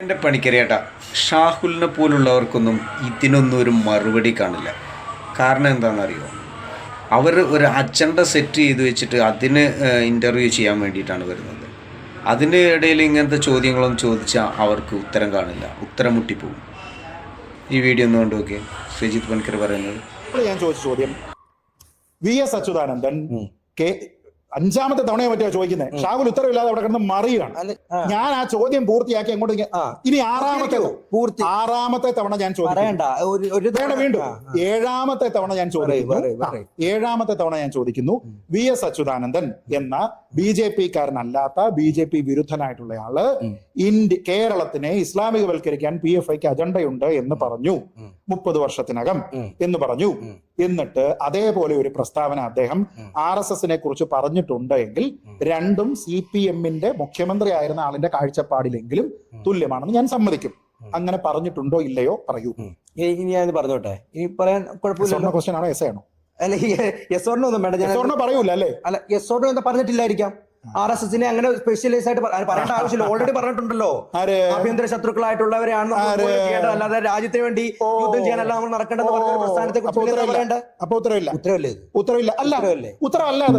എൻ്റെ പണിക്കരേട്ടാ, ഷാഹുലിനെ പോലുള്ളവർക്കൊന്നും ഇതിനൊന്നും ഒരു മറുപടി കാണില്ല. കാരണം എന്താണെന്നറിയോ? അവർ ഒരു അജണ്ട സെറ്റ് ചെയ്ത് വെച്ചിട്ട് അതിന് ഇൻ്റർവ്യൂ ചെയ്യാൻ വേണ്ടിയിട്ടാണ് വരുന്നത്. അതിന് ഇടയിൽ ഇങ്ങനത്തെ ചോദ്യങ്ങളൊന്നും ചോദിച്ചാൽ അവർക്ക് ഉത്തരം കാണില്ല, ഉത്തരം മുട്ടിപ്പോകും. ഈ വീഡിയോ ഒന്ന് കണ്ടു നോക്കിയേ. ശ്രീജിത്ത് പണിക്കർ പറയുന്നത്. ഞാൻ ചോദിച്ച ചോദ്യം, വി എസ് അച്യുതാനന്ദൻ അഞ്ചാമത്തെ തവണയെ പറ്റിയാ ചോദിക്കുന്നത്. ഷാഹുൽ ഉത്തരവില്ലാതെ അവിടെ കിടന്ന് മറിയുകയാണ്. ഞാൻ ആ ചോദ്യം പൂർത്തിയാക്കി അങ്ങോട്ട് ഇനി ആറാമത്തെ തവണ ഞാൻ ചോദിക്കുന്നു. വീണ്ടും ഏഴാമത്തെ തവണ ഞാൻ ചോദിക്കുന്നു. വി എസ് അച്യുതാനന്ദൻ എന്ന BJP കാരനല്ലാത്ത BJP വിരുദ്ധനായിട്ടുള്ള ആള് കേരളത്തിനെ ഇസ്ലാമികവൽക്കരിക്കാൻ PFIക്ക് അജണ്ടയുണ്ട് എന്ന് പറഞ്ഞു 30 വർഷത്തിനകം എന്ന് പറഞ്ഞു. എന്നിട്ട് അതേപോലെ ഒരു പ്രസ്താവന അദ്ദേഹം RSSനെ കുറിച്ച് പറഞ്ഞിട്ടുണ്ട് എങ്കിൽ രണ്ടും CPMന്റെ മുഖ്യമന്ത്രി ആയിരുന്ന ആളിന്റെ കാഴ്ചപ്പാടിലെങ്കിലും തുല്യമാണെന്ന് ഞാൻ സമ്മതിക്കും. അങ്ങനെ പറഞ്ഞിട്ടുണ്ടോ ഇല്ലയോ പറയൂ. ഞാൻ പറഞ്ഞോട്ടെ, ഇനി പറയാൻ കുഴപ്പമില്ല. ക്വസ്റ്റ്യൻ ആണോ എസ് ആണോ? അല്ല, യെസ് ഓർ നോ ഒന്നും വേണ്ട. ഞാൻ പറയൂല അല്ലേ? അല്ല, യെസ് ഓർ നോ എന്താ പറഞ്ഞിട്ടില്ലായിരിക്കാം. RSSനെ അങ്ങനെ സ്പെഷ്യലൈസ് ആയിട്ട് പറയേണ്ട ആവശ്യമില്ല. ഓൾറെഡി പറഞ്ഞിട്ടുണ്ടല്ലോ, ആഭ്യന്തര ശത്രുക്കളായിട്ടുള്ളവരെയാണ്, അല്ലാതെ രാജ്യത്തിന് വേണ്ടി യുദ്ധം ചെയ്യാനല്ല നമ്മൾ നടക്കേണ്ടത്. പ്രസ്ഥാനത്തെ കുറിച്ച് ഉത്തരവില്ല. അല്ല, ഉത്തരവല്ല അത്.